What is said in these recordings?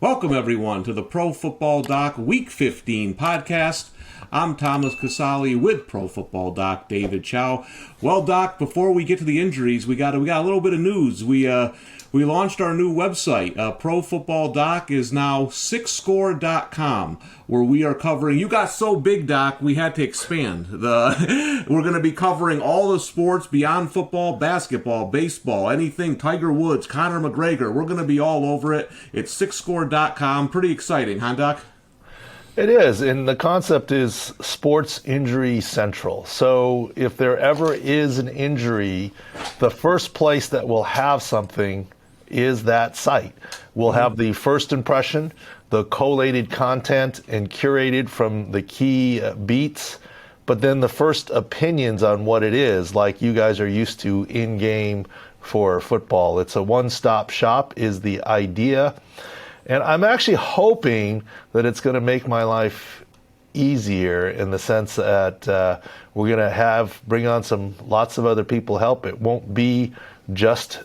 Welcome, everyone, to the Pro Football Doc Week 15 podcast. I'm Thomas Casali with Pro Football Doc David Chow. Well, Doc, before we get to the injuries, we got a little bit of news. We launched our new website. Pro Football Doc is now 6score.com, where we are covering. You got so big, Doc, we had to expand. We're going to be covering all the sports beyond football, basketball, baseball, anything. Tiger Woods, Conor McGregor. We're going to be all over it. It's 6score.com. Pretty exciting, huh, Doc? It is, and the concept is sports injury central. So if there ever is an injury, the first place that will have something is that site. We'll have the first impression, the collated content and curated from the key beats, but then the first opinions on what it is, like you guys are used to in-game for football. It's a one-stop shop is the idea. And I'm actually hoping that it's going to make my life easier in the sense that we're going to bring on lots of other people help. It won't be just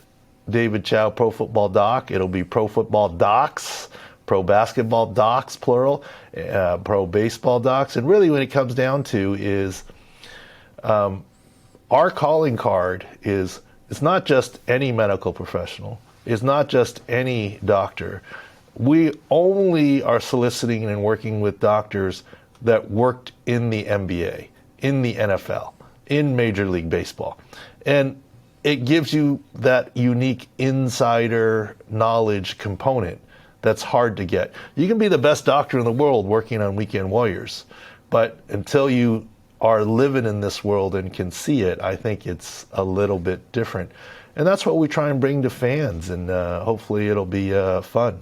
David Chow, Pro Football Doc. It'll be Pro Football Docs, Pro Basketball Docs, plural, Pro Baseball Docs. And really what it comes down to is our calling card is it's not just any medical professional. It's not just any doctor. We only are soliciting and working with doctors that worked in the NBA, in the NFL, in Major League Baseball. And it gives you that unique insider knowledge component that's hard to get. You can be the best doctor in the world working on Weekend Warriors, but until you are living in this world and can see it, I think it's a little bit different. And that's what we try and bring to fans, and hopefully it'll be fun.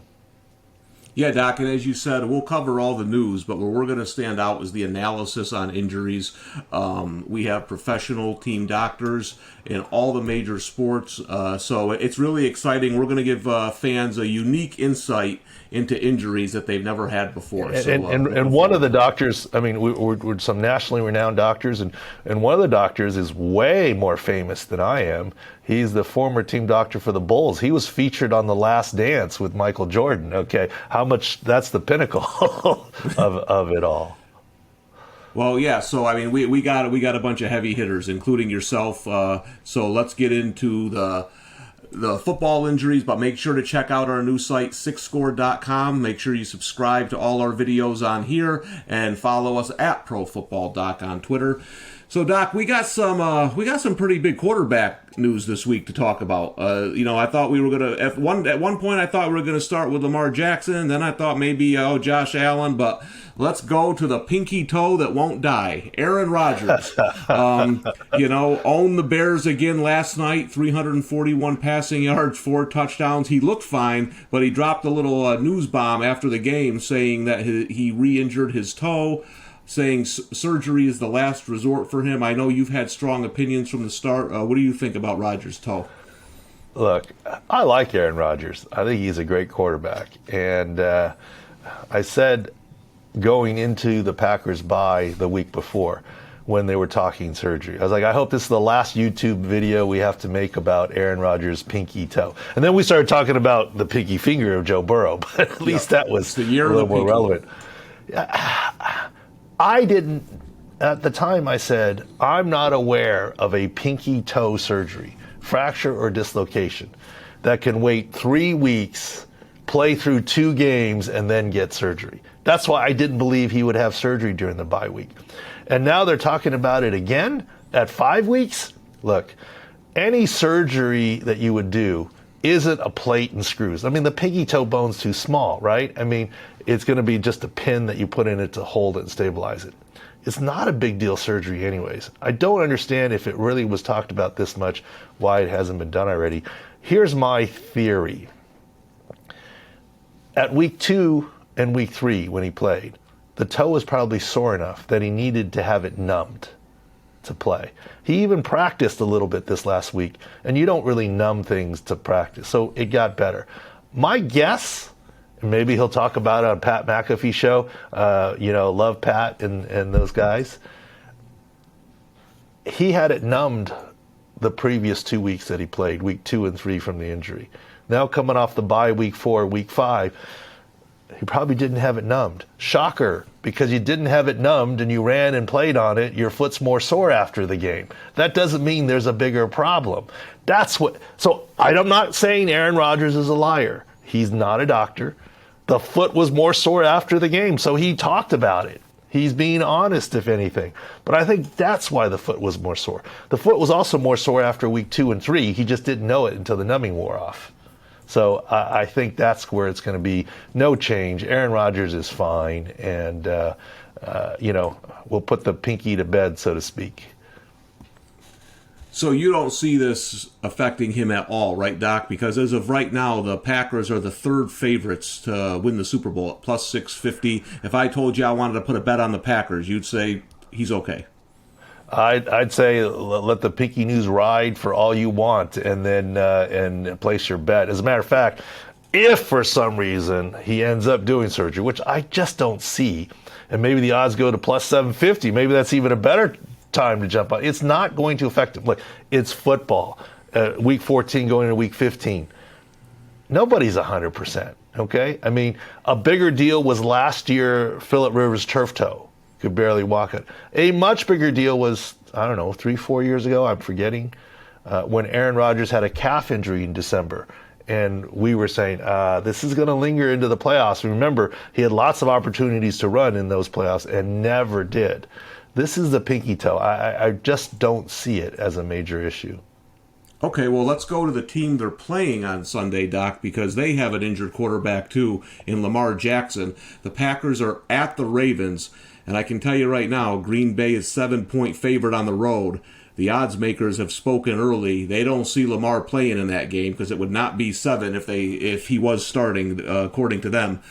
Yeah, Doc, and as you said, we'll cover all the news, but where we're going to stand out is the analysis on injuries. We have professional team doctors in all the major sports, so it's really exciting. We're going to give fans a unique insight into injuries that they've never had before. And one of the doctors, I mean, we're some nationally renowned doctors, and one of the doctors is way more famous than I am. He's the former team doctor for the Bulls. He was featured on The Last Dance with Michael Jordan. Okay, how much, that's the pinnacle of it all. Well, yeah, so I mean, we got a bunch of heavy hitters, including yourself. So let's get into the football injuries, but make sure to check out our new site, 6score.com. Make sure you subscribe to all our videos on here and follow us at Pro Football Doc on Twitter. So, Doc, we got some pretty big quarterback news this week to talk about. I thought we were gonna at one point I thought we were gonna start with Lamar Jackson. Then I thought maybe Josh Allen, but let's go to the pinky toe that won't die. Aaron Rodgers, owned the Bears again last night. 341 passing yards, 4 touchdowns. He looked fine, but he dropped a little news bomb after the game saying that he re-injured his toe, saying surgery is the last resort for him. I know you've had strong opinions from the start. What do you think about Rodgers' toe? Look, I like Aaron Rodgers. I think he's a great quarterback. And I said going into the Packers bye the week before when they were talking surgery, I was like, I hope this is the last YouTube video we have to make about Aaron Rodgers' pinky toe. And then we started talking about the pinky finger of Joe Burrow, but at least that was a little more relevant. I didn't, at the time I said, I'm not aware of a pinky toe surgery, fracture or dislocation, that can wait 3 weeks, play through 2 games, and then get surgery. That's why I didn't believe he would have surgery during the bye week. And now they're talking about it again at 5 weeks? Look, any surgery that you would do isn't a plate and screws. I mean, the pinky toe bone's too small, right? I mean, it's going to be just a pin that you put in it to hold it and stabilize it. It's not a big deal surgery anyways. I don't understand if it really was talked about this much, why it hasn't been done already. Here's my theory. At week 2 and week 3 when he played, the toe was probably sore enough that he needed to have it numbed to play. He even practiced a little bit this last week, and you don't really numb things to practice, so it got better. My guess, and maybe he'll talk about it on Pat McAfee show, love Pat and those guys, he had it numbed the previous 2 weeks that he played, week 2 and 3 from the injury. Now coming off the bye week 4, week 5, He probably didn't have it numbed. Shocker, because you didn't have it numbed and you ran and played on it, your foot's more sore after the game. That doesn't mean there's a bigger problem. So I'm not saying Aaron Rodgers is a liar. He's not a doctor. The foot was more sore after the game, so he talked about it. He's being honest, if anything. But I think that's why the foot was more sore. The foot was also more sore after week 2 and 3. He just didn't know it until the numbing wore off. So I think that's where it's going to be no change. Aaron Rodgers is fine, and we'll put the pinky to bed, so to speak. So you don't see this affecting him at all, right, Doc? Because as of right now, the Packers are the third favorites to win the Super Bowl at plus 650. If I told you I wanted to put a bet on the Packers, you'd say he's okay. I'd say let the pinky news ride for all you want, and then and place your bet. As a matter of fact, if for some reason he ends up doing surgery, which I just don't see, and maybe the odds go to plus 750, maybe that's even a better time to jump on. It's not going to affect him. Look, it's football. Week 14 going into week 15. Nobody's 100%. Okay, I mean, a bigger deal was last year. Phillip Rivers' turf toe. Could barely walk it. A much bigger deal was, 3-4 years ago, I'm forgetting, when Aaron Rodgers had a calf injury in December. And we were saying, this is going to linger into the playoffs. Remember, he had lots of opportunities to run in those playoffs and never did. This is the pinky toe. I just don't see it as a major issue. Okay, well, let's go to the team they're playing on Sunday, Doc, because they have an injured quarterback, too, in Lamar Jackson. The Packers are at the Ravens. And I can tell you right now, Green Bay is 7-point favorite on the road. The odds makers have spoken early. They don't see Lamar playing in that game because it would not be 7 if he was starting, according to them.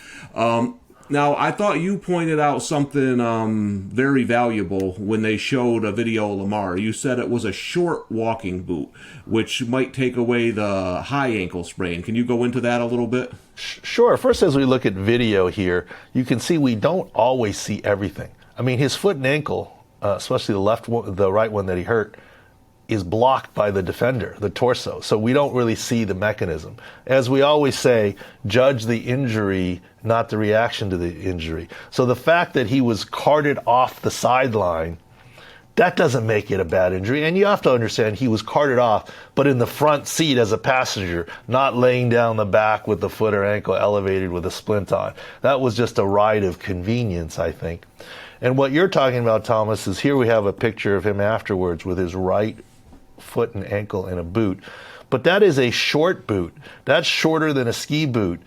Now, I thought you pointed out something very valuable when they showed a video of Lamar. You said it was a short walking boot, which might take away the high ankle sprain. Can you go into that a little bit? Sure. First, as we look at video here, you can see we don't always see everything. I mean, his foot and ankle, especially the right one that he hurt, is blocked by the defender, the torso. So we don't really see the mechanism. As we always say, judge the injury, not the reaction to the injury. So the fact that he was carted off the sideline, that doesn't make it a bad injury. And you have to understand he was carted off, but in the front seat as a passenger, not laying down the back with the foot or ankle elevated with a splint on. That was just a ride of convenience, I think. And what you're talking about, Thomas, is here we have a picture of him afterwards with his right foot and ankle in a boot. But that is a short boot. That's shorter than a ski boot.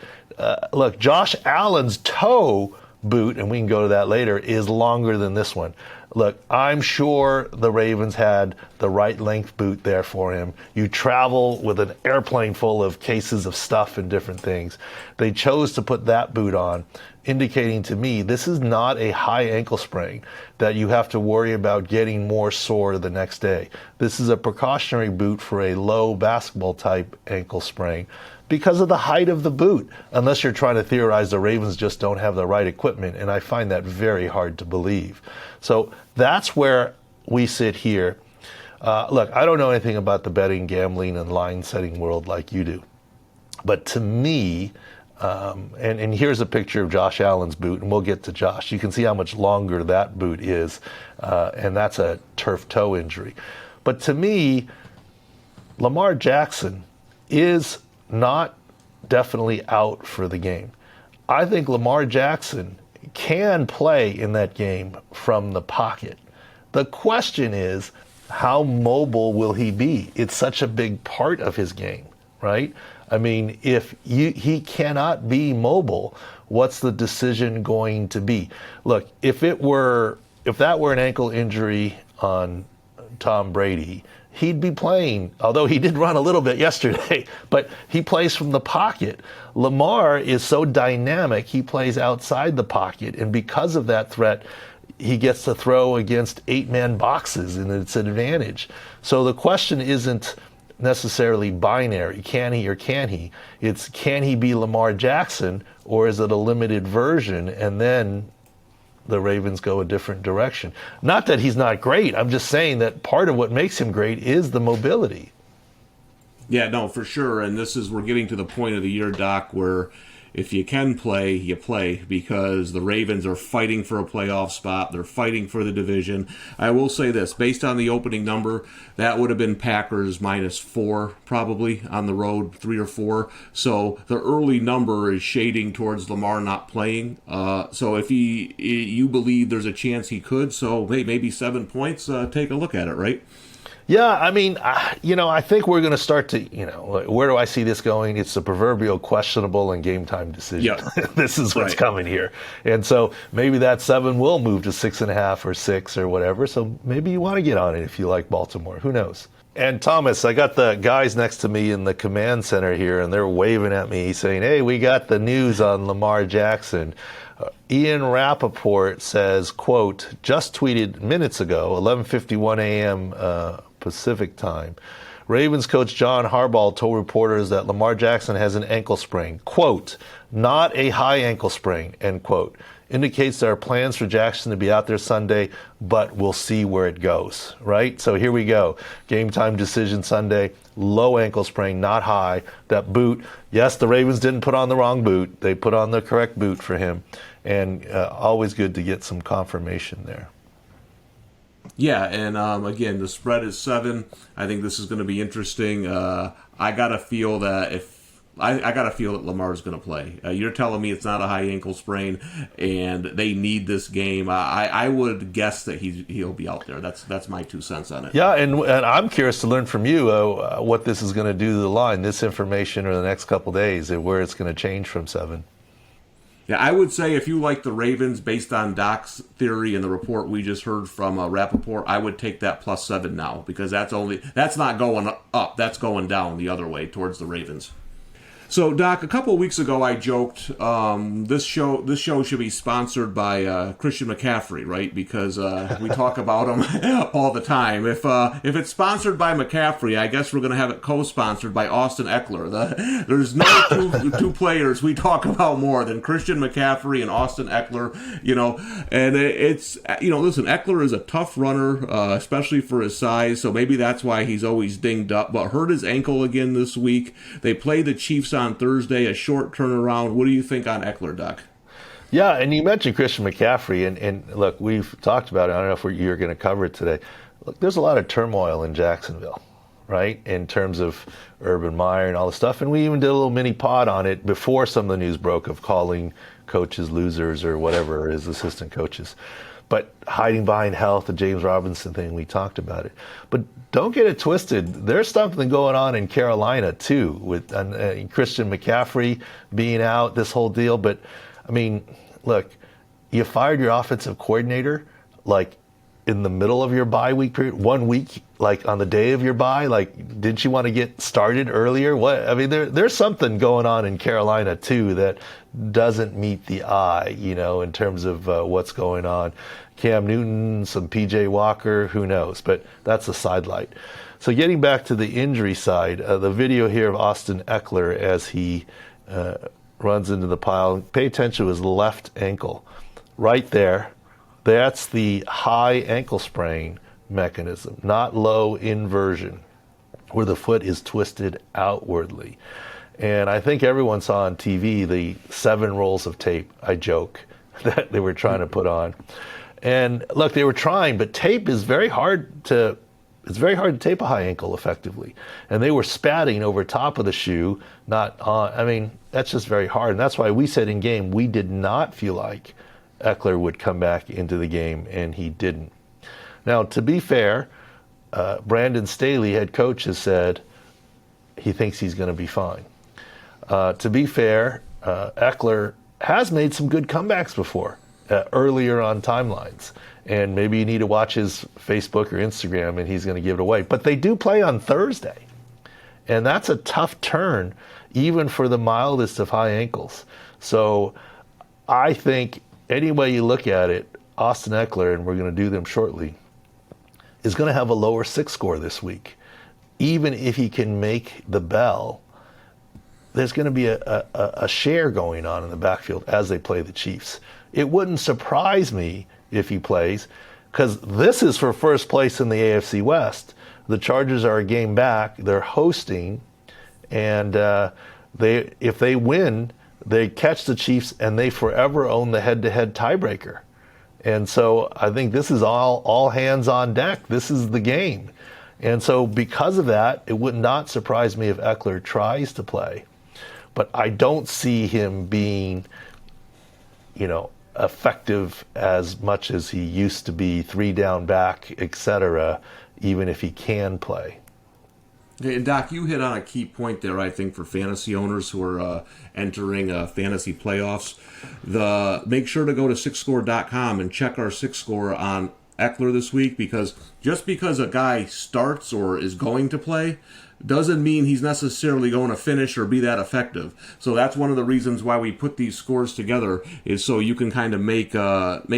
Look, Josh Allen's toe boot, and we can go to that later, is longer than this one. Look, I'm sure the Ravens had the right length boot there for him. You travel with an airplane full of cases of stuff and different things. They chose to put that boot on, indicating to me this is not a high ankle sprain that you have to worry about getting more sore the next day. This is a precautionary boot for a low basketball type ankle sprain because of the height of the boot, unless you're trying to theorize the Ravens just don't have the right equipment, and I find that very hard to believe. So that's where we sit here. Look, I don't know anything about the betting, gambling, and line-setting world like you do. But to me, and here's a picture of Josh Allen's boot, and we'll get to Josh. You can see how much longer that boot is, and that's a turf toe injury. But to me, Lamar Jackson is not definitely out for the game. I think Lamar Jackson can play in that game from the pocket. The question is, how mobile will he be? It's such a big part of his game, right? I mean, if he cannot be mobile, what's the decision going to be? Look, if that were an ankle injury on Tom Brady, he'd be playing, although he did run a little bit yesterday, but he plays from the pocket. Lamar is so dynamic, he plays outside the pocket, and because of that threat, he gets to throw against 8-man boxes, and it's an advantage. So the question isn't necessarily binary, can he or can't he? It's can he be Lamar Jackson, or is it a limited version, and then the Ravens go a different direction. Not that he's not great. I'm just saying that part of what makes him great is the mobility. Yeah, no, for sure. And we're getting to the point of the year, Doc, where if you can play, you play, because the Ravens are fighting for a playoff spot. They're fighting for the division. I will say this, based on the opening number, that would have been Packers -4 probably on the road, 3 or 4. So the early number is shading towards Lamar not playing. So if you believe there's a chance he could, so maybe 7 points, take a look at it, right? Yeah, I mean, I think we're going to start to, where do I see this going? It's the proverbial questionable and game time decision. Yeah. This is what's coming here. And so maybe that 7 will move to 6.5 or 6 or whatever. So maybe you want to get on it if you like Baltimore. Who knows? And Thomas, I got the guys next to me in the command center here, and they're waving at me saying, hey, we got the news on Lamar Jackson. Ian Rappaport says, quote, just tweeted minutes ago, 11:51 a.m. Pacific time. Ravens coach John Harbaugh told reporters that Lamar Jackson has an ankle sprain. Quote, not a high ankle sprain, end quote. Indicates there are plans for Jackson to be out there Sunday, but we'll see where it goes, right? So here we go. Game time decision Sunday, low ankle sprain, not high. That boot, yes, the Ravens didn't put on the wrong boot. They put on the correct boot for him. And always good to get some confirmation there. Yeah, and again, the spread is 7. I think this is going to be interesting. I got to feel that I got to feel that Lamar's going to play. You're telling me it's not a high ankle sprain, and they need this game. I would guess that he'll be out there. That's my 2 cents on it. Yeah, and I'm curious to learn from you what this is going to do to the line, this information, or the next couple days, and where it's going to change from 7. Yeah, I would say if you like the Ravens, based on Doc's theory and the report we just heard from Rappaport, I would take that +7 now, because that's not going up, that's going down the other way towards the Ravens. So, Doc, a couple of weeks ago I joked this show should be sponsored by Christian McCaffrey, right? Because we talk about him all the time. If it's sponsored by McCaffrey, I guess we're going to have it co-sponsored by Austin Eckler. There's no two players we talk about more than Christian McCaffrey and Austin Eckler. And it's listen, Eckler is a tough runner, especially for his size. So maybe that's why he's always dinged up. But hurt his ankle again this week. They play the Chiefs on Thursday, a short turnaround. What do you think on Eckler, Doc? Yeah, and you mentioned Christian McCaffrey, and look, we've talked about it. I don't know if you're going to cover it today. Look, there's a lot of turmoil in Jacksonville, right, in terms of Urban Meyer and all the stuff, and we even did a little mini pod on it before some of the news broke of calling coaches losers or whatever, his assistant coaches. But hiding behind health, the James Robinson thing, we talked about it. But don't get it twisted. There's something going on in Carolina, too, with Christian McCaffrey being out, this whole deal. But, I mean, look, you fired your offensive coordinator, like, in the middle of your bye week period, 1 week, like, on the day of your bye. Like, didn't you want to get started earlier? What? I mean, there's something going on in Carolina, too, that doesn't meet the eye, in terms of what's going on. Cam Newton, some P.J. Walker, who knows? But that's a sidelight. So getting back to the injury side, the video here of Austin Eckler as he runs into the pile. Pay attention to his left ankle. Right there, that's the high ankle sprain mechanism, not low inversion, where the foot is twisted outwardly. And I think everyone saw on TV the 7 rolls of tape, I joke, that they were trying to put on. And look, they were trying, but tape is very hard to tape a high ankle effectively. And they were spatting over top of the shoe, not on. I mean, that's just very hard. And that's why we said in game, we did not feel like Eckler would come back into the game, and he didn't. Now, to be fair, Brandon Staley, head coach, has said he thinks he's going to be fine. To be fair, Eckler has made some good comebacks before, earlier on timelines. And maybe you need to watch his Facebook or Instagram, and he's going to give it away. But they do play on Thursday. And that's a tough turn, even for the mildest of high ankles. So I think any way you look at it, Austin Eckler, and we're going to do them shortly, is going to have a lower 6 score this week. Even if he can make the bell, there's going to be a share going on in the backfield as they play the Chiefs. It wouldn't surprise me if he plays, because this is for first place in the AFC West. The Chargers are a game back. They're hosting, and if they win, they catch the Chiefs, and they forever own the head-to-head tiebreaker. And so I think this is all hands on deck. This is the game. And so because of that, it would not surprise me if Eckler tries to play. But I don't see him being, effective as much as he used to be, 3 down back, etc., even if he can play. Hey, Doc, you hit on a key point there, I think, for fantasy owners who are entering fantasy playoffs. Make sure to go to sixscore.com and check our six score on Eckler this week, because just because a guy starts or is going to play doesn't mean he's necessarily going to finish or be that effective. So that's one of the reasons why we put these scores together, is so you can kind of make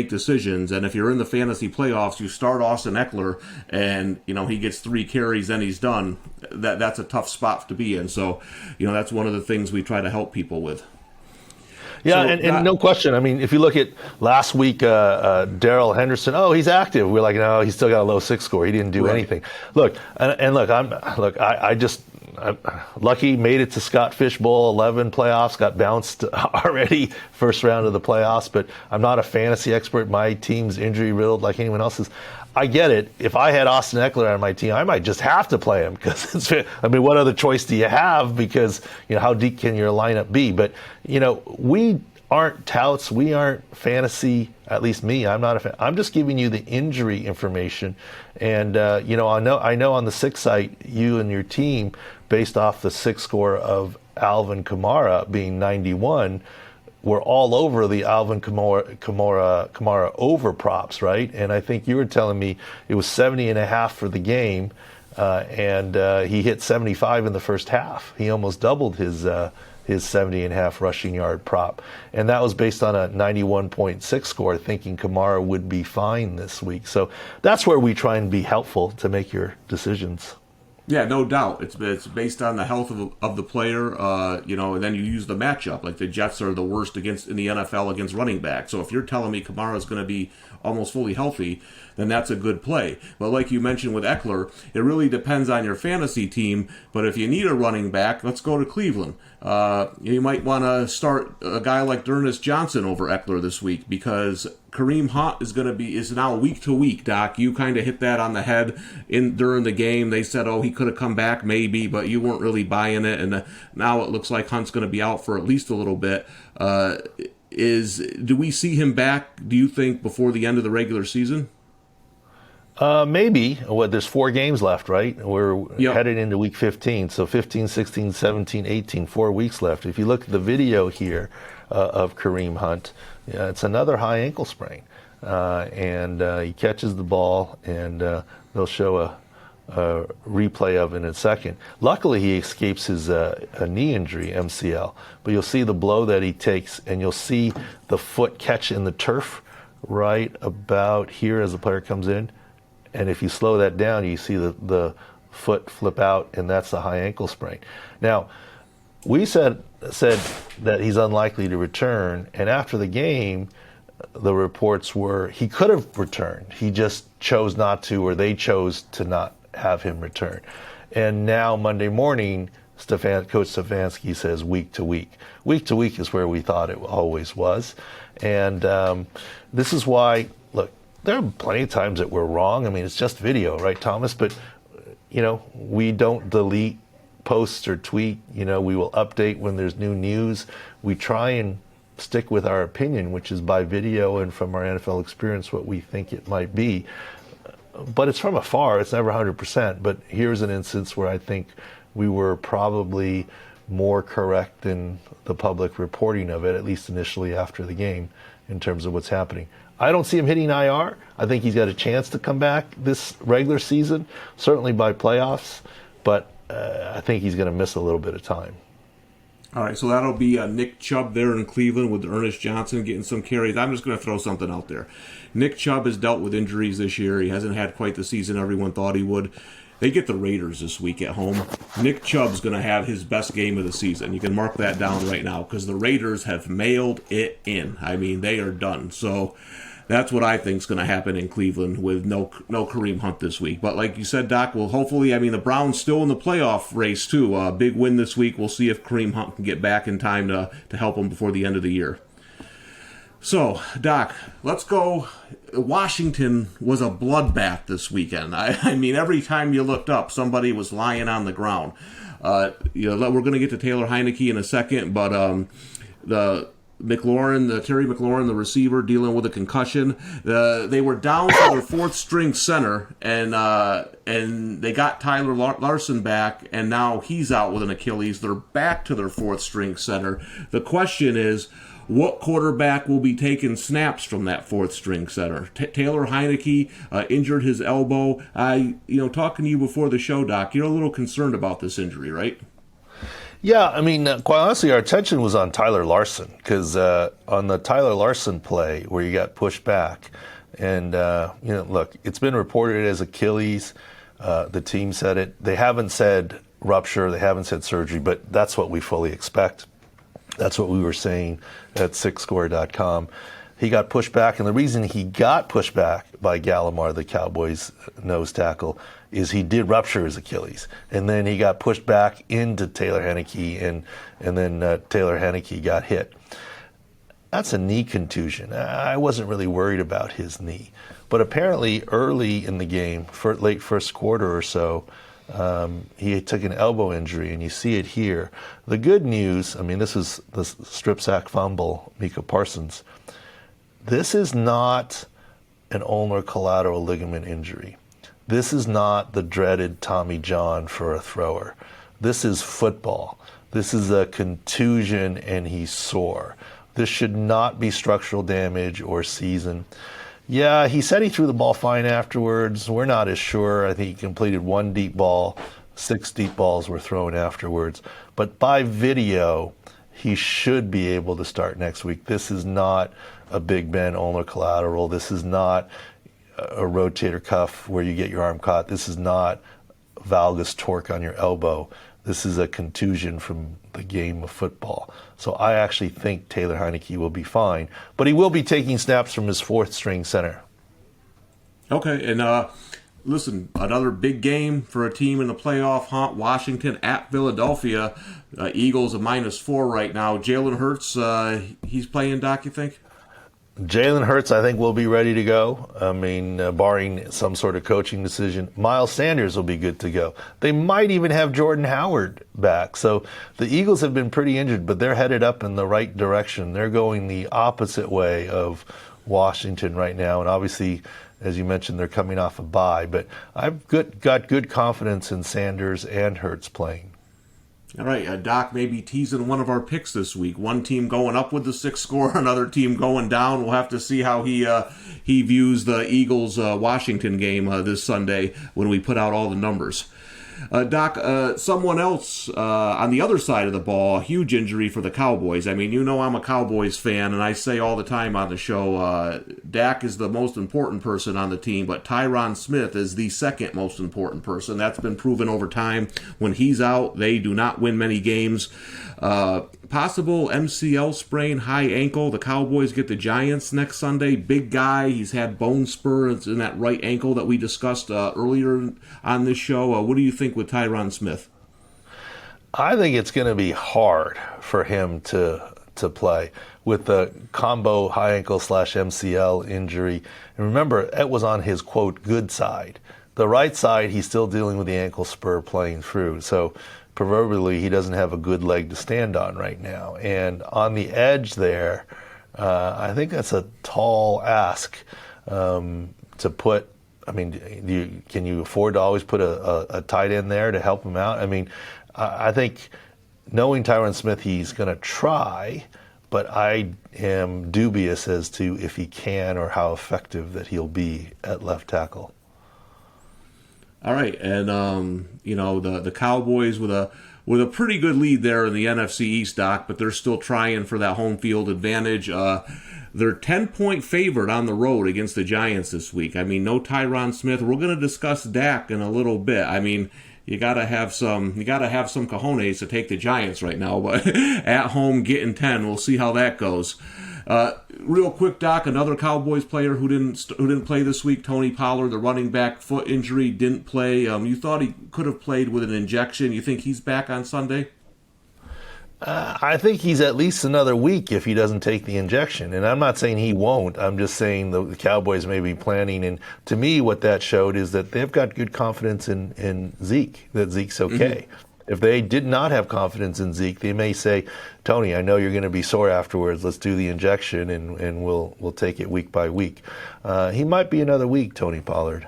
decisions. And if you're in the fantasy playoffs, you start Austin Eckler and he gets 3 carries, then he's done. That's a tough spot to be in. So that's one of the things we try to help people with. Yeah, and no question. I mean, if you look at last week, Darrell Henderson, he's active. We're like, no, he's still got a low 6 score. He didn't do anything. Look, I'm lucky, made it to Scott Fish Bowl 11 playoffs, got bounced already first round of the playoffs, but I'm not a fantasy expert. My team's injury riddled like anyone else's. I get it. If I had Austin Eckler on my team, I might just have to play him, because what other choice do you have? Because how deep can your lineup be? But we aren't touts. We aren't fantasy. At least me. I'm not a fan. I'm just giving you the injury information. And I know on the 6 site, you and your team, based off the 6 score of Alvin Kamara being 91. We're all over the Alvin Kamara over props, right? And I think you were telling me it was 70.5 for the game, and he hit 75 in the first half. He almost doubled his 70.5 rushing yard prop, and that was based on a 91.6 score, thinking Kamara would be fine this week. So that's where we try and be helpful to make your decisions. Yeah, no doubt. It's based on the health of the player, and then you use the matchup. Like the Jets are the worst in the NFL against running back. So if you're telling me Kamara is going to be almost fully healthy, then that's a good play. But like you mentioned with Eckler, it really depends on your fantasy team. But if you need a running back, let's go to Cleveland. You might want to start a guy like Ernest Johnson over Eckler this week, because Kareem Hunt is now week to week. Doc, you kind of hit that on the head during the game. They said, he could have come back maybe, but you weren't really buying it, and now it looks like Hunt's going to be out for at least a little bit. Do we see him back, do you think, before the end of the regular season? Maybe. There's 4 games left, right? We're headed into week 15. So 15, 16, 17, 18, 4 weeks left. If you look at the video here of Kareem Hunt, it's another high ankle sprain. And he catches the ball, and they'll show a replay of it in a second. Luckily, he escapes his a knee injury, MCL. But you'll see the blow that he takes, and you'll see the foot catch in the turf right about here as the player comes in. And if you slow that down, you see the foot flip out, and that's the high ankle sprain. Now, we said that he's unlikely to return, and after the game, the reports were he could have returned. He just chose not to, or they chose to not have him return. And now Monday morning, Coach Stefanski says week to week. Week to week is where we thought it always was. And this is why, look, there are plenty of times that we're wrong. I mean, it's just video, right, Thomas? But, we don't delete posts or tweet. We will update when there's new news. We try and stick with our opinion, which is by video and from our NFL experience what we think it might be. But it's from afar. It's never 100%. But here's an instance where I think we were probably more correct than the public reporting of it, at least initially after the game, in terms of what's happening. I don't see him hitting IR. I think he's got a chance to come back this regular season, certainly by playoffs, but I think he's going to miss a little bit of time. All right, so that'll be Nick Chubb there in Cleveland with Ernest Johnson getting some carries. I'm just going to throw something out there. Nick Chubb has dealt with injuries this year. He hasn't had quite the season everyone thought he would. They get the Raiders this week at home. Nick Chubb's going to have his best game of the season. You can mark that down right now, because the Raiders have mailed it in. I mean, they are done. So That's what I think is going to happen in Cleveland with no Kareem Hunt this week. But like you said, Doc, well, hopefully, I mean, the Browns still in the playoff race, too. Big win this week. We'll see if Kareem Hunt can get back in time to help them before the end of the year. So, Doc, let's go. Washington was a bloodbath this weekend. I mean, every time you looked up, somebody was lying on the ground. We're going to get to Taylor Heineke in a second, but Terry McLaurin, the receiver, dealing with a concussion. They were down to their fourth string center, and they got Tyler Larson back, and now he's out with an Achilles. They're back to their fourth string center. The question is, what quarterback will be taking snaps from that fourth string center? Taylor Heineke injured his elbow. Talking to you before the show, Doc, you're a little concerned about this injury, right? Yeah, I mean, quite honestly, our attention was on Tyler Larson because on the Tyler Larson play where you got pushed back, and look, it's been reported as Achilles. The team said it. They haven't said rupture. They haven't said surgery, but that's what we fully expect. That's what we were saying at SixScore.com. He got pushed back, and the reason he got pushed back by Gallimore, the Cowboys' nose tackle, is he did rupture his Achilles. And then he got pushed back into Taylor Heineke, and then Taylor Heineke got hit. That's a knee contusion. I wasn't really worried about his knee. But apparently early in the game, for late first quarter or so, he took an elbow injury, and you see it here. The good news, I mean, this is the strip sack fumble, Micah Parsons. This is not an ulnar collateral ligament injury. This is not the dreaded Tommy John for a thrower. This is football. This is a contusion, and he's sore. This should not be structural damage or season. Yeah, he said he threw the ball fine afterwards. We're not as sure. I think he completed one deep ball. 6 deep balls were thrown afterwards. But by video, he should be able to start next week. This is not a Big Ben ulnar collateral. This is not a rotator cuff where you get your arm caught. This is not valgus torque on your elbow. This is a contusion from the game of football. So I actually think Taylor Heineke will be fine, but he will be taking snaps from his fourth string center. Okay, and listen, another big game for a team in the playoff hunt. Washington at Philadelphia. Eagles a -4 right now. Jalen Hurts, he's playing, Doc, you think? Jalen Hurts, I think, will be ready to go. I mean, barring some sort of coaching decision. Miles Sanders will be good to go. They might even have Jordan Howard back. So the Eagles have been pretty injured, but they're headed up in the right direction. They're going the opposite way of Washington right now. And obviously, as you mentioned, they're coming off a bye. But I've got good confidence in Sanders and Hurts playing. All right, Doc may be teasing one of our picks this week. One team going up with the 6 score, another team going down. We'll have to see how he views the Eagles-Washington game this Sunday when we put out all the numbers. Doc, someone else on the other side of the ball, a huge injury for the Cowboys. I mean, I'm a Cowboys fan, and I say all the time on the show, Dak is the most important person on the team, but Tyron Smith is the second most important person. That's been proven over time. When he's out, they do not win many games. Possible MCL sprain, high ankle. The Cowboys get the Giants next Sunday. Big guy. He's had bone spurs in that right ankle that we discussed earlier on this show. What do you think with Tyron Smith? I think it's going to be hard for him to play with the combo high ankle / MCL injury. And remember, it was on his, quote, good side. The right side, he's still dealing with the ankle spur playing through. So proverbially, he doesn't have a good leg to stand on right now. And on the edge there, I think that's a tall ask to put. I mean, can you afford to always put a tight end there to help him out? I mean, I think knowing Tyron Smith, he's going to try, but I am dubious as to if he can or how effective that he'll be at left tackle. All right, and the Cowboys with a pretty good lead there in the NFC East, Doc, but they're still trying for that home field advantage. They're 10-point favorite on the road against the Giants this week. I mean, no Tyron Smith. We're going to discuss Dak in a little bit. I mean, you gotta have some cojones to take the Giants right now, but at home getting 10, we'll see how that goes. Real quick, Doc, another Cowboys player who didn't play this week, Tony Pollard, the running back, foot injury, didn't play. You thought he could have played with an injection. You think he's back on Sunday? I think he's at least another week if he doesn't take the injection. And I'm not saying he won't. I'm just saying the Cowboys may be planning. And to me, what that showed is that they've got good confidence in Zeke, that Zeke's okay. If they did not have confidence in Zeke, they may say, Tony, I know you're going to be sore afterwards. Let's do the injection, and we'll take it week by week. He might be another week, Tony Pollard.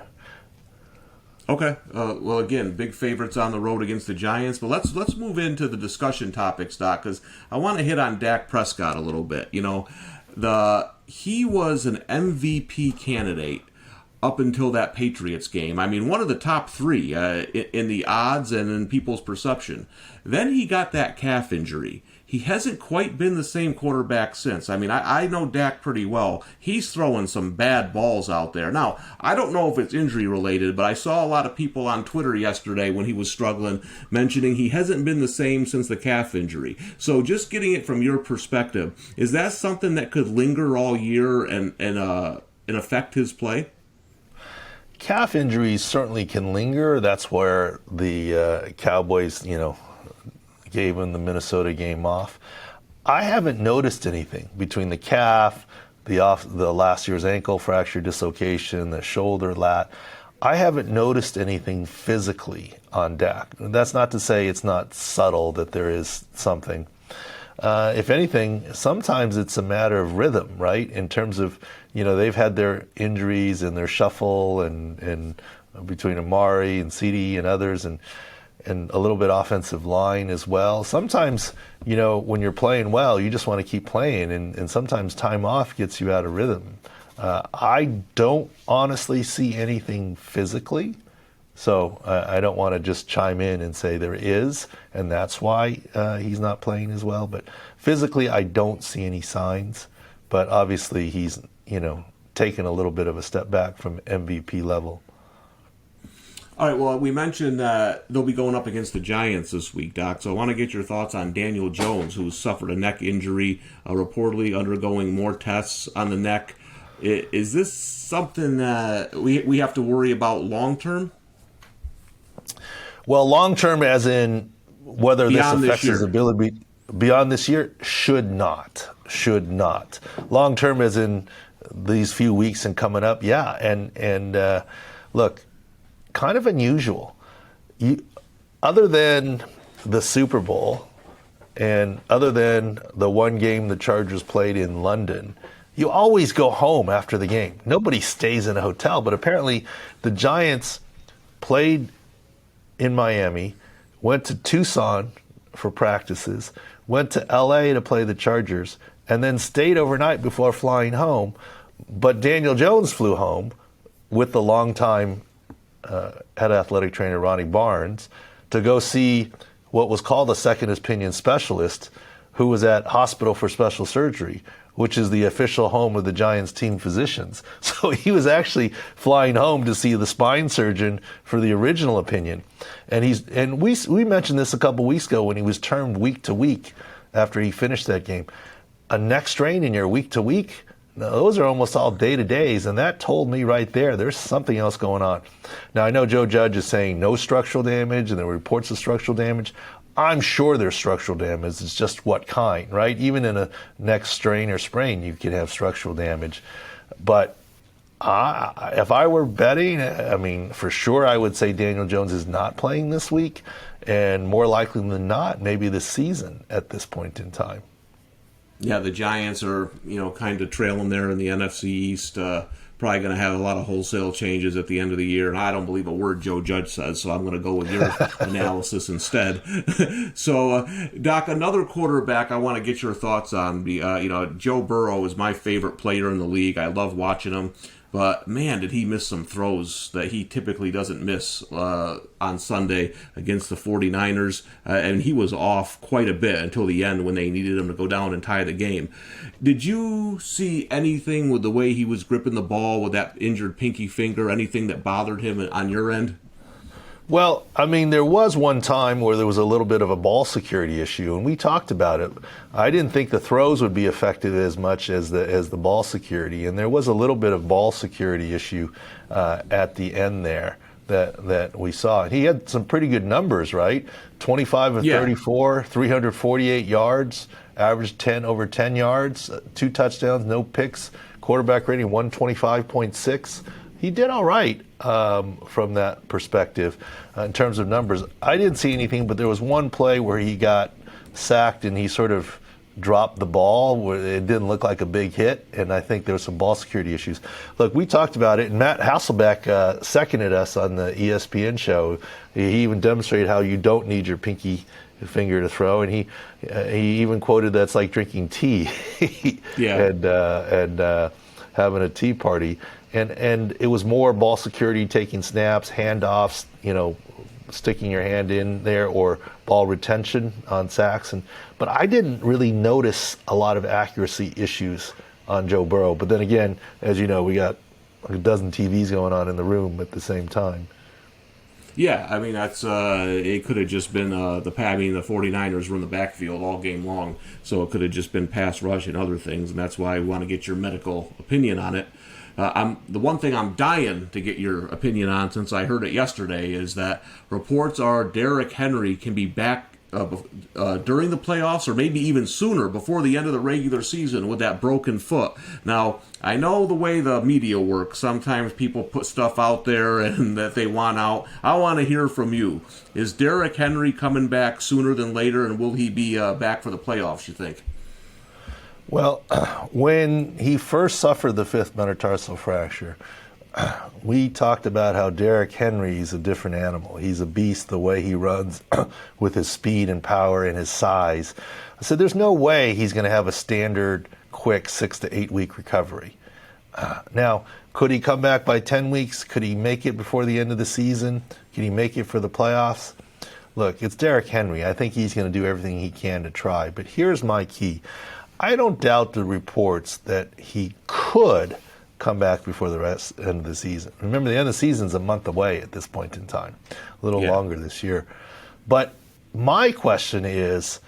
Okay. Well, again, big favorites on the road against the Giants. But let's move into the discussion topics, Doc, because I want to hit on Dak Prescott a little bit. You know, he was an MVP candidate up until that Patriots game. I mean, one of the top three in the odds and in people's perception. Then he got that calf injury. He hasn't quite been the same quarterback since. I mean, I know Dak pretty well. He's throwing some bad balls out there. Now, I don't know if it's injury related, but I saw a lot of people on Twitter yesterday when he was struggling mentioning he hasn't been the same since the calf injury. So just getting it from your perspective, is that something that could linger all year and affect his play? Calf injuries certainly can linger. That's where the Cowboys, gave him the Minnesota game off. I haven't noticed anything between the calf, the last year's ankle fracture dislocation, the shoulder lat. I haven't noticed anything physically on Dak. That's not to say it's not subtle that there is something. If anything, sometimes it's a matter of rhythm, right? In terms of, they've had their injuries and their shuffle and between Amari and CD and others and a little bit offensive line as well. Sometimes, when you're playing well, you just want to keep playing, and sometimes time off gets you out of rhythm. I don't honestly see anything physically, so I don't want to just chime in and say there is, and that's why he's not playing as well. But physically, I don't see any signs. But obviously, he's, taken a little bit of a step back from MVP level. All right, well, we mentioned that they'll be going up against the Giants this week, Doc, so I want to get your thoughts on Daniel Jones, who suffered a neck injury, reportedly undergoing more tests on the neck. Is this something that we have to worry about long-term? Well, long-term as in whether beyond this affects his ability beyond this year, should not. Long-term as in these few weeks and coming up, yeah. And look, kind of unusual. Other than the Super Bowl and other than the one game the Chargers played in London, you always go home after the game. Nobody stays in a hotel, but apparently the Giants played in Miami, went to Tucson for practices, went to LA to play the Chargers, and then stayed overnight before flying home. But Daniel Jones flew home with the longtime head athletic trainer Ronnie Barnes to go see what was called a second opinion specialist who was at Hospital for Special Surgery, which is the official home of the Giants team physicians. So he was actually flying home to see the spine surgeon for the original opinion. And we mentioned this a couple weeks ago when he was termed week to week after he finished that game. A neck strain in your week to week? Now, those are almost all day-to-days, and that told me right there's something else going on. Now, I know Joe Judge is saying no structural damage, and there were reports of structural damage. I'm sure there's structural damage. It's just what kind, right? Even in a neck strain or sprain, you can have structural damage. But if I were betting, I mean, for sure I would say Daniel Jones is not playing this week, and more likely than not, maybe this season at this point in time. Yeah, the Giants are, kind of trailing there in the NFC East. Probably going to have a lot of wholesale changes at the end of the year, and I don't believe a word Joe Judge says, so I'm going to go with your analysis instead. So, Doc, another quarterback I want to get your thoughts on. Joe Burrow is my favorite player in the league. I love watching him. But, man, did he miss some throws that he typically doesn't miss on Sunday against the 49ers. And he was off quite a bit until the end when they needed him to go down and tie the game. Did you see anything with the way he was gripping the ball with that injured pinky finger, anything that bothered him on your end? Well, I mean, there was one time where there was a little bit of a ball security issue, and we talked about it. I didn't think the throws would be affected as much as the ball security, and there was a little bit of ball security issue at the end there that we saw. He had some pretty good numbers, right? 25 of 34, 348 yards, averaged 10 over 10 yards, 2 touchdowns, no picks, quarterback rating 125.6. He did all right from that perspective in terms of numbers. I didn't see anything, but there was one play where he got sacked and he sort of dropped the ball where it didn't look like a big hit, and I think there was some ball security issues. Look, we talked about it, and Matt Hasselbeck seconded us on the ESPN show. He even demonstrated how you don't need your pinky finger to throw, and he even quoted that's like drinking tea and having a tea party. And it was more ball security, taking snaps, handoffs, sticking your hand in there, or ball retention on sacks. But I didn't really notice a lot of accuracy issues on Joe Burrow. But then again, as you know, we got like a dozen TVs going on in the room at the same time. Yeah, I mean, that's it could have just been the 49ers were in the backfield all game long, so it could have just been pass rush and other things, and that's why we want to get your medical opinion on it. The one thing I'm dying to get your opinion on, since I heard it yesterday, is that reports are Derrick Henry can be back during the playoffs, or maybe even sooner, before the end of the regular season with that broken foot. Now, I know the way the media works. Sometimes people put stuff out there and that they want out. I want to hear from you. Is Derrick Henry coming back sooner than later, and will he be back for the playoffs, you think? Well, when he first suffered the 5th metatarsal fracture, we talked about how Derrick Henry is a different animal. He's a beast the way he runs with his speed and power and his size. I said there's no way he's going to have a standard, quick 6 to 8 week recovery. Now, could he come back by 10 weeks? Could he make it before the end of the season? Can he make it for the playoffs? Look, it's Derrick Henry. I think he's going to do everything he can to try. But here's my key. I don't doubt the reports that he could come back before the end of the season. Remember, the end of the season's a month away at this point in time, a little longer this year. But my question is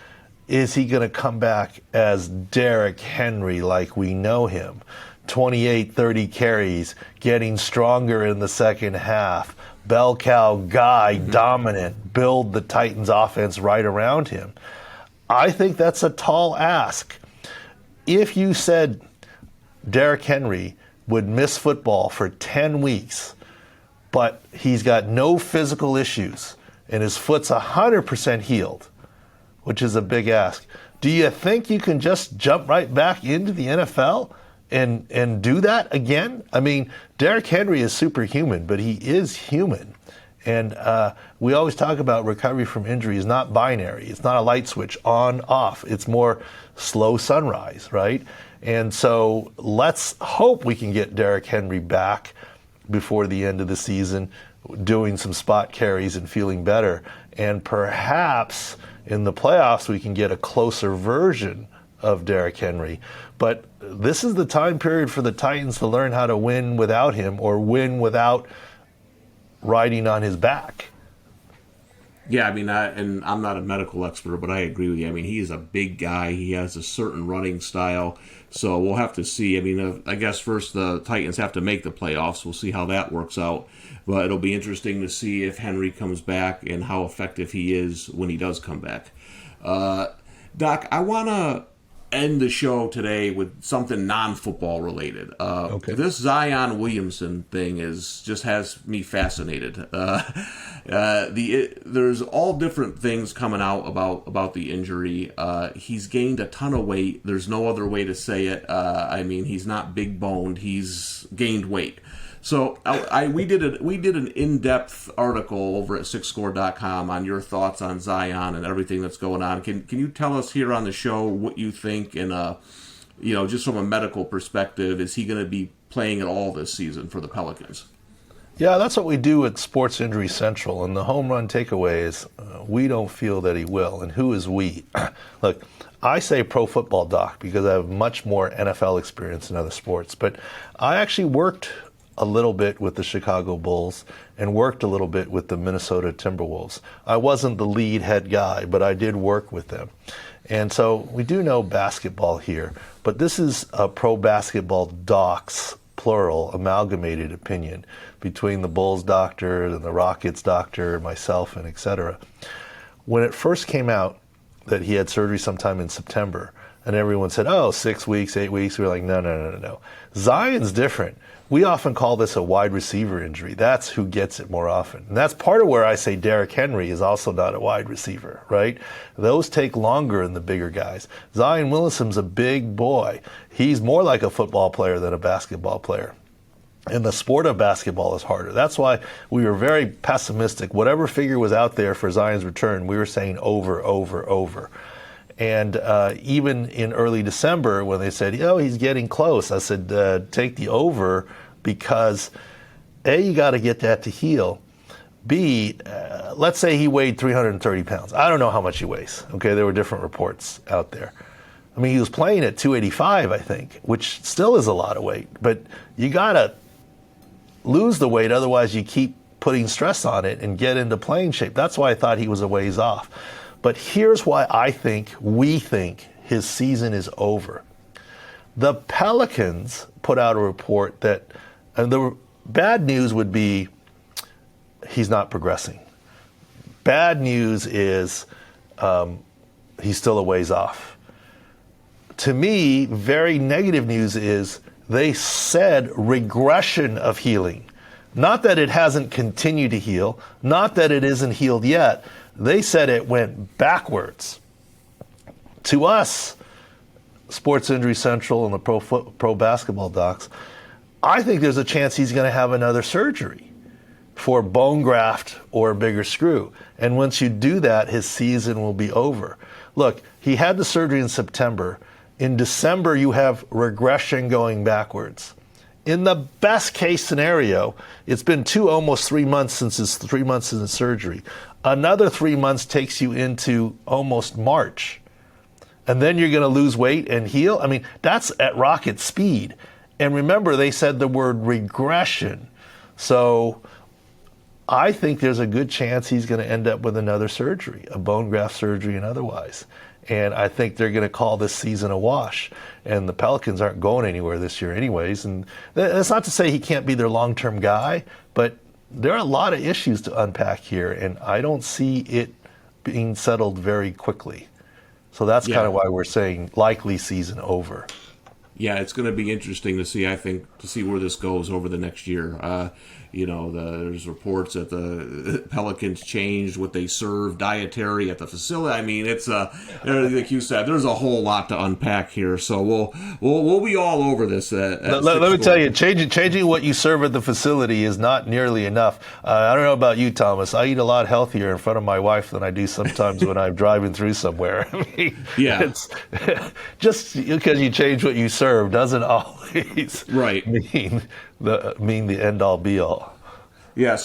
he going to come back as Derrick Henry like we know him? 28, 30 carries, getting stronger in the second half, bell cow guy, dominant, build the Titans offense right around him. I think that's a tall ask. If you said Derrick Henry would miss football for 10 weeks, but he's got no physical issues and his foot's 100% healed, which is a big ask, do you think you can just jump right back into the NFL and do that again? I mean, Derrick Henry is superhuman, but he is human. And we always talk about recovery from injury is not binary. It's not a light switch on, off. It's more slow sunrise, right? And so let's hope we can get Derrick Henry back before the end of the season, doing some spot carries and feeling better. And perhaps in the playoffs we can get a closer version of Derrick Henry. But this is the time period for the Titans to learn how to win without him, or win without riding on his back. Yeah, I mean, and I'm not a medical expert, but I agree with you. I mean, he's a big guy. He has a certain running style, so we'll have to see. I mean, I guess first the Titans have to make the playoffs. We'll see how that works out. But it'll be interesting to see if Henry comes back and how effective he is when he does come back. Doc, I want to end the show today with something non-football related. Okay. This Zion Williamson thing just has me fascinated. There's all different things coming out about the injury. He's gained a ton of weight. There's no other way to say it. I mean, he's not big boned. He's gained weight. So we did an in-depth article over at sixscore.com on your thoughts on Zion and everything that's going on. Can you tell us here on the show what you think, and just from a medical perspective, is he going to be playing at all this season for the Pelicans? Yeah, that's what we do at Sports Injury Central, and the home run takeaway is we don't feel that he will. And who is we? Look, I say pro football doc because I have much more NFL experience in other sports, but I actually worked a little bit with the Chicago Bulls and worked a little bit with the Minnesota Timberwolves. I wasn't the lead head guy, but I did work with them. And so we do know basketball here, but this is a pro basketball docs, plural, amalgamated opinion between the Bulls doctor and the Rockets doctor, myself, and etc. When it first came out that he had surgery sometime in September, and everyone said, oh, 6 weeks, 8 weeks, we were like, no. Zion's different. We often call this a wide receiver injury. That's who gets it more often. And that's part of where I say Derrick Henry is also not a wide receiver, right? Those take longer than the bigger guys. Zion Williamson's a big boy. He's more like a football player than a basketball player. And the sport of basketball is harder. That's why we were very pessimistic. Whatever figure was out there for Zion's return, we were saying over. And even in early December, when they said, he's getting close, I said, take the over, because A, you got to get that to heal. B, let's say he weighed 330 pounds. I don't know how much he weighs. Okay, there were different reports out there. I mean, he was playing at 285, I think, which still is a lot of weight. But you got to lose the weight, otherwise you keep putting stress on it and get into playing shape. That's why I thought he was a ways off. But here's why we think his season is over. The Pelicans put out a report that, and the bad news would be he's not progressing. Bad news is he's still a ways off. To me, very negative news is they said regression of healing. Not that it hasn't continued to heal, not that it isn't healed yet. They said it went backwards. To us, Sports Injury Central and the pro basketball docs, I think there's a chance he's going to have another surgery for bone graft or a bigger screw. And once you do that, his season will be over. Look, he had the surgery in September. In December, you have regression going backwards. In the best case scenario, it's been almost 3 months since his 3 months in the surgery. Another 3 months takes you into almost March. And then you're going to lose weight and heal? I mean, that's at rocket speed. And remember, they said the word regression. So I think there's a good chance he's going to end up with another surgery, a bone graft surgery and otherwise. And I think they're going to call this season a wash. And the Pelicans aren't going anywhere this year anyways. And that's not to say he can't be their long-term guy, but there are a lot of issues to unpack here, and I don't see it being settled very quickly. So that's kind of why we're saying likely season over. Yeah, it's going to be interesting to see, I think, where this goes over the next year. There's reports that the Pelicans changed what they serve dietary at the facility. I mean, it's like you said, there's a whole lot to unpack here. So we'll be all over this. Let me tell you, changing what you serve at the facility is not nearly enough. I don't know about you, Thomas. I eat a lot healthier in front of my wife than I do sometimes when I'm driving through somewhere. I mean, it's just because you change what you serve doesn't always mean the end all be all. Yeah,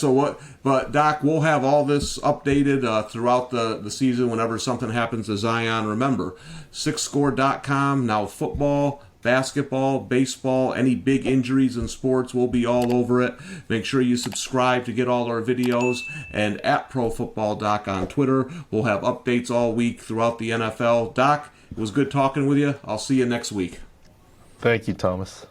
but Doc, we'll have all this updated throughout the season whenever something happens to Zion. Remember, sixscore.com, now football, basketball, baseball, any big injuries in sports, we'll be all over it. Make sure you subscribe to get all our videos, and at ProFootballDoc on Twitter. We'll have updates all week throughout the NFL. Doc, it was good talking with you. I'll see you next week. Thank you, Thomas.